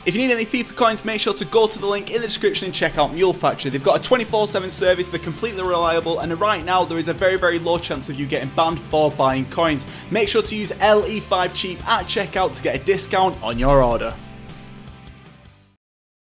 If you need any FIFA coins, make sure to go to the link in the description and check out Mule Factory. They've got a 24/7 service, they're completely reliable, and right now there is a very low chance of you getting banned for buying coins. Make sure to use LE5 cheap at checkout to get a discount on your order.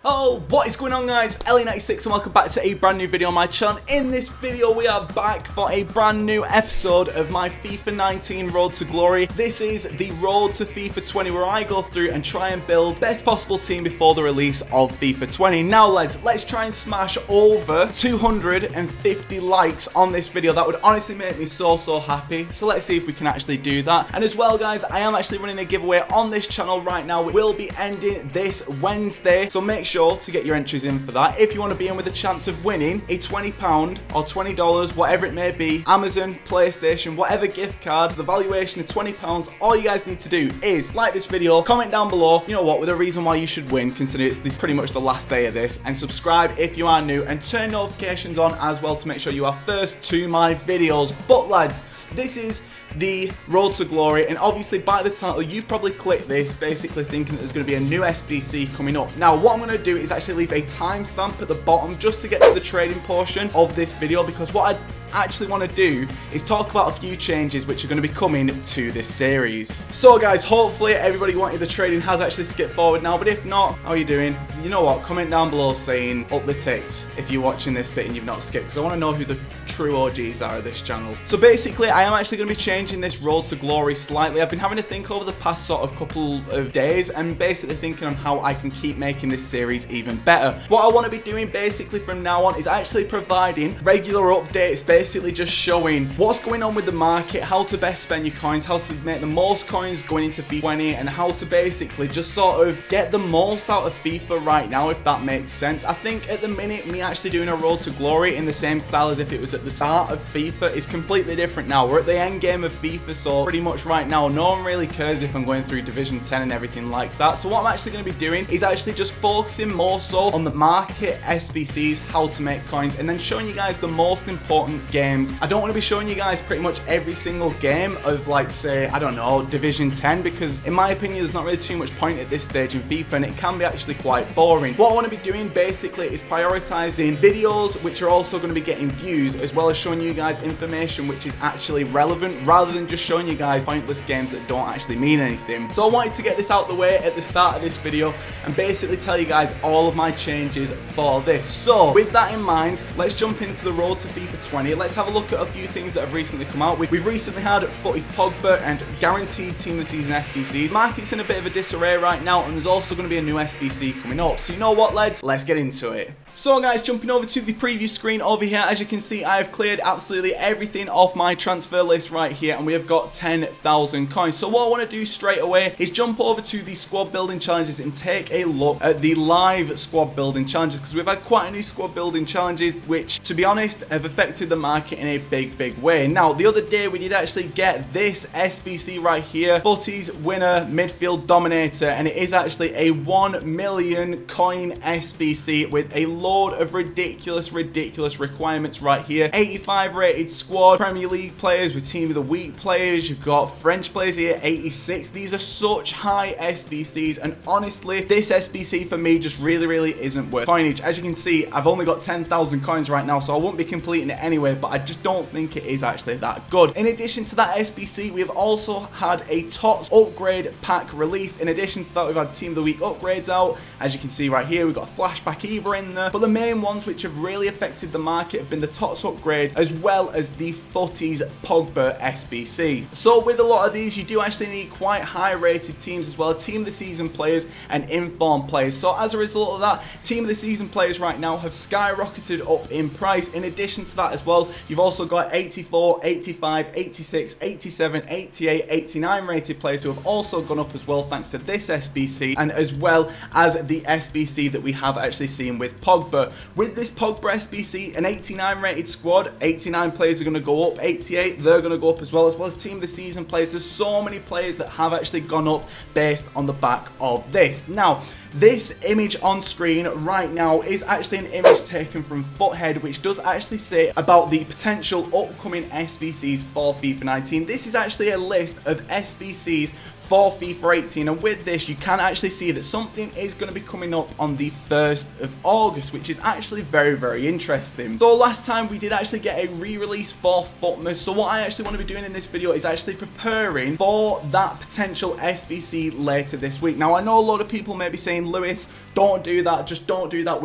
Oh, what is going on, guys? LE96 and welcome back to a brand new video on my channel. In this video we are back for a brand new episode of my FIFA 19 Road to Glory. This is the Road to FIFA 20 where I go through and try and build best possible team before the release of FIFA 20. Now lads, let's try and smash over 250 likes on this video. That would honestly make me so happy. So let's see if we can actually do that. And as well, guys, I am actually running a giveaway on this channel right now. It will be ending this Wednesday, so make sure to get your entries in for that if you want to be in with a chance of winning a £20 or $20, whatever it may be, Amazon, PlayStation, whatever gift card, the valuation of £20. All you guys need to do is like this video, comment down below, you know what, with a reason why you should win, considering it's pretty much the last day of this, and subscribe if you are new, and turn notifications on as well to make sure you are first to my videos. But lads, this is the Road to Glory, and obviously by the title you've probably clicked this basically thinking that there's going to be a new SBC coming up. Now what I'm going to do is actually leave a timestamp at the bottom just to get to the trading portion of this video, because what I actually want to do is talk about a few changes which are going to be coming to this series. So guys, hopefully everybody wanted the trading has actually skipped forward now, but if not, how are you doing? You know what, comment down below saying up the ticks if you're watching this bit and you've not skipped, because I want to know who the true OGs are of this channel. So basically I am actually going to be changing this Road to Glory slightly. I've been having to think over the past sort of couple of days and basically thinking on how I can keep making this series even better. What I want to be doing basically from now on is actually providing regular updates, basically just showing what's going on with the market, how to best spend your coins, how to make the most coins going into FIFA 20, and how to basically just sort of get the most out of FIFA right now, if that makes sense. I think at the minute me actually doing a Road to Glory in the same style as if it was at the start of FIFA is completely different now. We're at the end game of FIFA, so pretty much right now no one really cares if I'm going through Division 10 and everything like that. So what I'm actually going to be doing is actually just focusing more so on the market SBCs, how to make coins, and then showing you guys the most important games. I don't want to be showing you guys pretty much every single game of, like, say, I don't know, Division 10, because in my opinion there's not really too much point at this stage in FIFA and it can be actually quite boring. What I want to be doing basically is prioritizing videos which are also going to be getting views, as well as showing you guys information which is actually relevant, rather than just showing you guys pointless games that don't actually mean anything. So I wanted to get this out the way at the start of this video and basically tell you guys all of my changes for this. So with that in mind, let's jump into the Road to FIFA 20. Let's have a look at a few things that have recently come out. We've recently had FUTTIES Pogba and guaranteed Team of the Season SBCs. Market's in a bit of a disarray right now, and there's also going to be a new SBC coming up. So you know what, lads? Let's get into it. So guys, jumping over to the preview screen over here, as you can see, I have cleared absolutely everything off my transfer list right here, and we have got 10,000 coins. So what I want to do straight away is jump over to the squad building challenges and take a look at the live squad building challenges, because we've had quite a new squad building challenges which, to be honest, have affected the market in a big way. Now, the other day we did actually get this SBC right here, FUTTIES Winner Midfield Dominator, and it is actually a 1 million coin SBC with a load of ridiculous requirements right here. 85 rated squad, Premier League players with Team of the Week players, you've got French players here, 86. These are such high SBCs, and honestly this SBC for me just really isn't worth coinage. As you can see, I've only got 10,000 coins right now, so I won't be completing it anyway, but I just don't think it is actually that good. In addition to that SBC, we have also had a TOTS upgrade pack released. In addition to that, we've had Team of the Week upgrades out. As you can see right here, we've got a flashback Eva in there, but the main ones which have really affected the market have been the TOTS upgrade as well as the FUTTIES Pogba SBC. So with a lot of these, you do actually need quite high rated teams as well, Team of the Season players and informed players. So as a result of that, Team of the Season players right now have skyrocketed up in price. In addition to that as well, you've also got 84, 85, 86, 87, 88, 89 rated players who have also gone up as well thanks to this SBC, and as well as the SBC that we have actually seen with Pogba. With this Pogba SBC, an 89 rated squad, 89 players are going to go up, 88 they're going to go up as well as Team of the Season players. There's so many players that have actually gone up based on the back of this. Now, this image on screen right now is actually an image taken from FUTHead, which does actually say about the potential upcoming SBCs for FIFA 19. This is actually a list of SBCs for FIFA 18, and with this you can actually see that something is going to be coming up on the 1st of August, which is actually very interesting. So last time we did actually get a re-release for FUTMAS, so what I actually want to be doing in this video is actually preparing for that potential SBC later this week. Now I know a lot of people may be saying, Lewis, don't do that, just don't do that.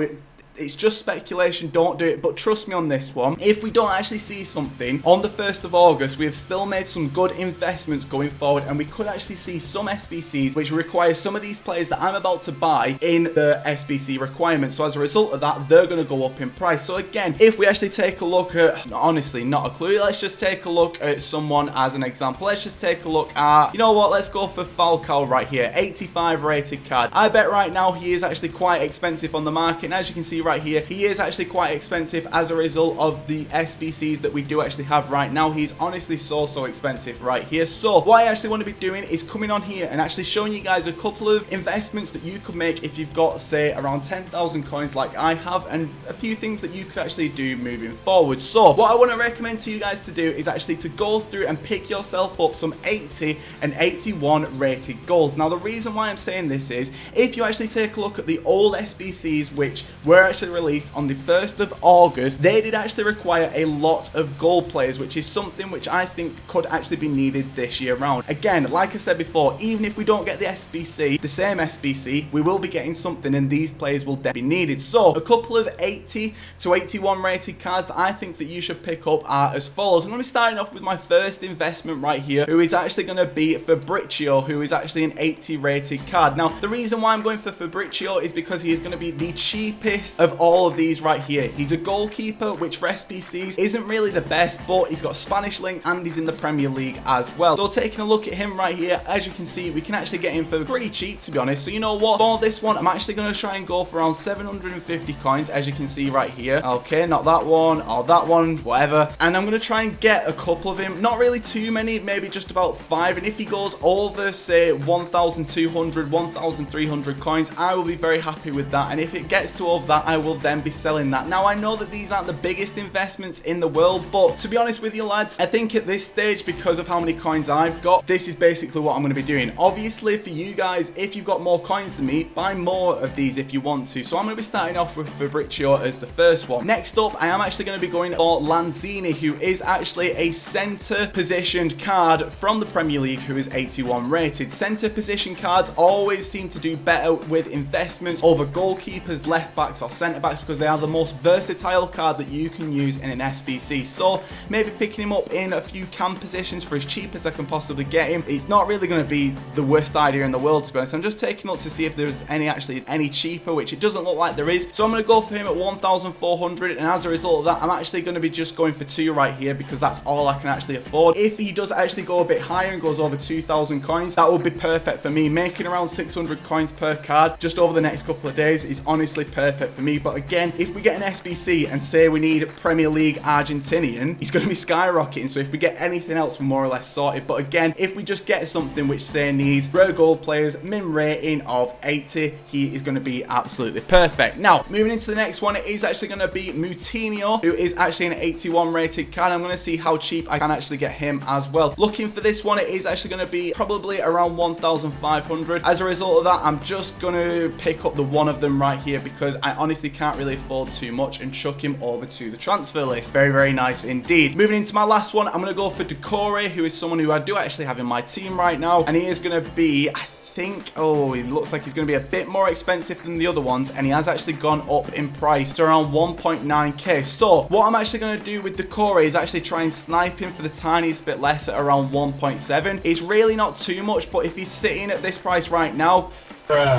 It's just speculation, don't do it, but trust me on this one, if we don't actually see something on the 1st of August, we have still made some good investments going forward, and we could actually see some SBCs which require some of these players that I'm about to buy in the SBC requirements. So as a result of that, they're going to go up in price. So again, if we actually take a look at, honestly, not a clue, let's just take a look at someone as an example. Let's just take a look at, you know what, let's go for Falcao right here, 85 rated card. I bet right now he is actually quite expensive on the market, and as you can see right here, he is actually quite expensive as a result of the SBCs that we do actually have right now. He's honestly so expensive right here. So what I actually want to be doing is coming on here and actually showing you guys a couple of investments that you could make if you've got, say, around 10,000 coins like I have, and a few things that you could actually do moving forward. So what I want to recommend to you guys to do is actually to go through and pick yourself up some 80 and 81 rated goals. Now the reason why I'm saying this is, if you actually take a look at the old SBCs which were actually released on the 1st of August, they did actually require a lot of goal players, which is something which I think could actually be needed this year round. Again, like I said before, even if we don't get the SBC, the same SBC, we will be getting something, and these players will definitely be needed. So a couple of 80 to 81 rated cards that I think that you should pick up are as follows. I'm going to be starting off with my first investment right here, who is actually going to be Fabrizio, who is actually an 80 rated card. Now the reason why I'm going for Fabrizio is because he is going to be the cheapest of all of these right here. He's a goalkeeper, which for SBCs isn't really the best, but he's got Spanish links and he's in the Premier League as well. So taking a look at him right here, as you can see, we can actually get him for pretty cheap, to be honest. So you know what, for this one, I'm actually going to try and go for around 750 coins, as you can see right here. Okay, not that one, or that one, whatever. And I'm going to try and get a couple of him, not really too many, maybe just about 5. And if he goes over, say, 1,200, 1,300 coins, I will be very happy with that. And if it gets to over that, I will then be selling that. Now I know that these aren't the biggest investments in the world, but to be honest with you lads, I think at this stage, because of how many coins I've got, this is basically what I'm going to be doing. Obviously for you guys, if you've got more coins than me, buy more of these if you want to. So I'm going to be starting off with Fabrizio as the first one. Next up, I am actually going to be going for Lanzini, who is actually a centre positioned card from the Premier League, who is 81 rated. Centre position cards always seem to do better with investments over goalkeepers, left backs or centre backs, because they are the most versatile card that you can use in an SBC. So maybe picking him up in a few cam positions for as cheap as I can possibly get him. It's not really going to be the worst idea in the world, to be honest. I'm just taking up to see if there's any cheaper, which it doesn't look like there is. So I'm going to go for him at 1,400, and as a result of that, I'm actually going to be just going for 2 right here, because that's all I can actually afford. If he does actually go a bit higher and goes over 2,000 coins, that would be perfect for me. Making around 600 coins per card just over the next couple of days is honestly perfect for me. But again, if we get an SBC and say we need Premier League Argentinian, he's going to be skyrocketing. So if we get anything else, we're more or less sorted. But again, if we just get something which say needs rare gold players, min rating of 80, he is going to be absolutely perfect. Now, moving into the next one, it is actually going to be Moutinho, who is actually an 81 rated card. I'm going to see how cheap I can actually get him as well. Looking for this one, it is actually going to be probably around 1,500. As a result of that, I'm just going to pick up the one of them right here, because I honestly can't really afford too much, and chuck him over to the transfer list. Very nice indeed. Moving into my last one, I'm going to go for Decore, who is someone who I do actually have in my team right now, and he is going to be, I think, oh, he looks like he's going to be a bit more expensive than the other ones, and he has actually gone up in price to around 1.9k. So what I'm actually going to do with Decore is actually try and snipe him for the tiniest bit less at around 1.7. It's really not too much, but if he's sitting at this price right now,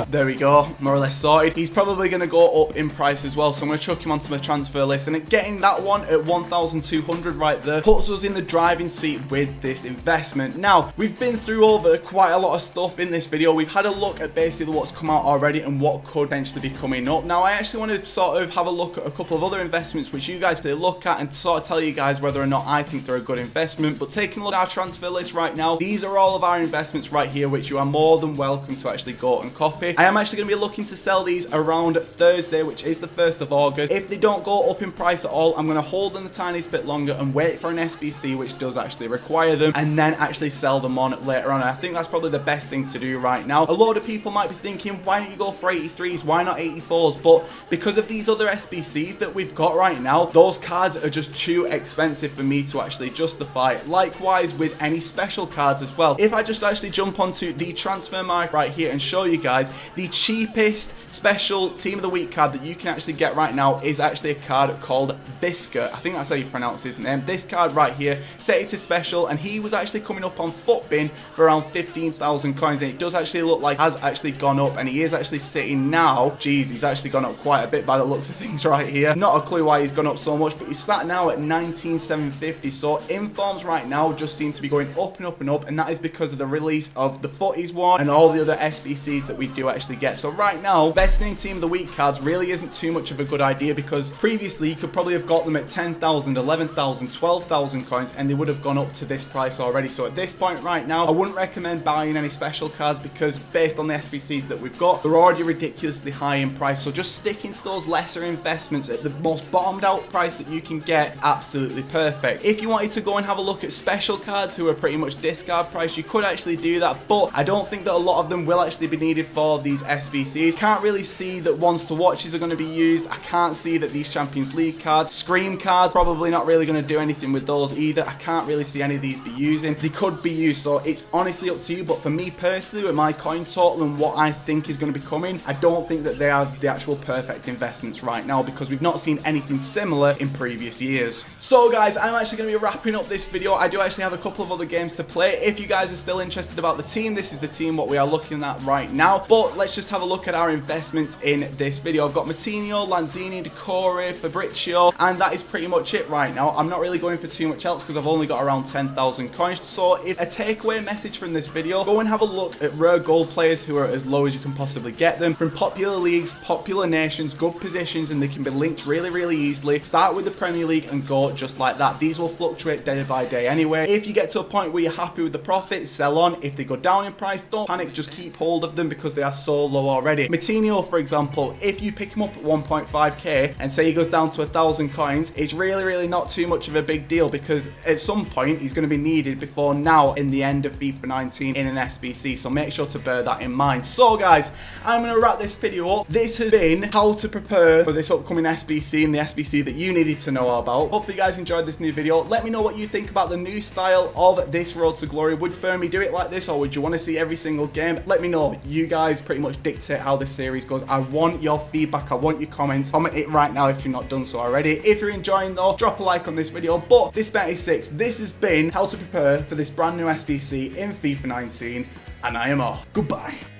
there we go, more or less sorted. He's probably going to go up in price as well, so I'm going to chuck him onto my transfer list, and getting that one at 1,200 right there puts us in the driving seat with this investment. Now, we've been through over quite a lot of stuff in this video. We've had a look at basically what's come out already and what could potentially be coming up. Now, I actually want to sort of have a look at a couple of other investments which you guys can look at and sort of tell you guys whether or not I think they're a good investment. But taking a look at our transfer list right now, these are all of our investments right here, which you are more than welcome to actually go and copy. I am actually going to be looking to sell these around Thursday, which is the 1st of August. If they don't go up in price at all, I'm going to hold them the tiniest bit longer and wait for an SBC, which does actually require them, and then actually sell them on later on. And I think that's probably the best thing to do right now. A lot of people might be thinking, why don't you go for 83s? Why not 84s? But because of these other SBCs that we've got right now, those cards are just too expensive for me to actually justify. Likewise with any special cards as well. If I just actually jump onto the transfer market right here and show you guys, the cheapest special team of the week card that you can actually get right now is actually a card called Visca. I think that's how you pronounce his name. This card right here, set it to special, and he was actually coming up on FUTBin for around 15,000 coins, and it does actually look like has actually gone up, and he is actually sitting now. Geez, he's actually gone up quite a bit by the looks of things right here. Not a clue why he's gone up so much, but he's sat now at 19,750. So informs right now just seem to be going up and up and up, and that is because of the release of the FUTTIES one and all the other SBCs that we do actually get. So right now, investing in team of the week cards really isn't too much of a good idea, because previously you could probably have got them at 10,000, 11,000, 12,000 coins, and they would have gone up to this price already. So at this point right now, I wouldn't recommend buying any special cards, because based on the SBCs that we've got, they're already ridiculously high in price. So just sticking to those lesser investments at the most bottomed out price that you can get, absolutely perfect. If you wanted to go and have a look at special cards who are pretty much discard price, you could actually do that, but I don't think that a lot of them will actually be needed for these SBCs. Can't really see that ones to watches are going to be used. I can't see that these Champions League cards, Scream cards, probably not really going to do anything with those either. I can't really see any of these be using. They could be used, so it's honestly up to you. But for me personally, with my coin total and what I think is going to be coming, I don't think that they are the actual perfect investments right now, because we've not seen anything similar in previous years. So guys, I'm actually going to be wrapping up this video. I do actually have a couple of other games to play. If you guys are still interested about the team, this is the team what we are looking at right now. But let's just have a look at our investments in this video. I've got Matinho, Lanzini, Decore, Fabrizio, and that is pretty much it right now. I'm not really going for too much else because I've only got around 10,000 coins. So if a takeaway message from this video, go and have a look at rare gold players who are as low as you can possibly get them from popular leagues, popular nations, good positions, and they can be linked really easily. Start with the Premier League and go just like that. These will fluctuate day by day anyway. If you get to a point where you're happy with the profit, sell on. If they go down in price, don't panic, just keep hold of them because they are so low already. Matinho, for example, if you pick him up at 1.5k and say he goes down to 1,000 coins, it's really not too much of a big deal, because at some point he's going to be needed before now in the end of FIFA 19 in an SBC. So make sure to bear that in mind. So guys, I'm going to wrap this video up. This has been how to prepare for this upcoming SBC and the SBC that you needed to know about. Hopefully you guys enjoyed this new video. Let me know what you think about the new style of this Road to Glory. Would Fermi do it like this, or would you want to see every single game? Let me know. You guys pretty much dictate how this series goes. I want your feedback. I want your comments. Comment it right now if you've not done so already. If you're enjoying though, drop a like on this video. But this MattHDGamer, this has been how to prepare for this brand new SBC in FIFA 19, and I am off. Goodbye.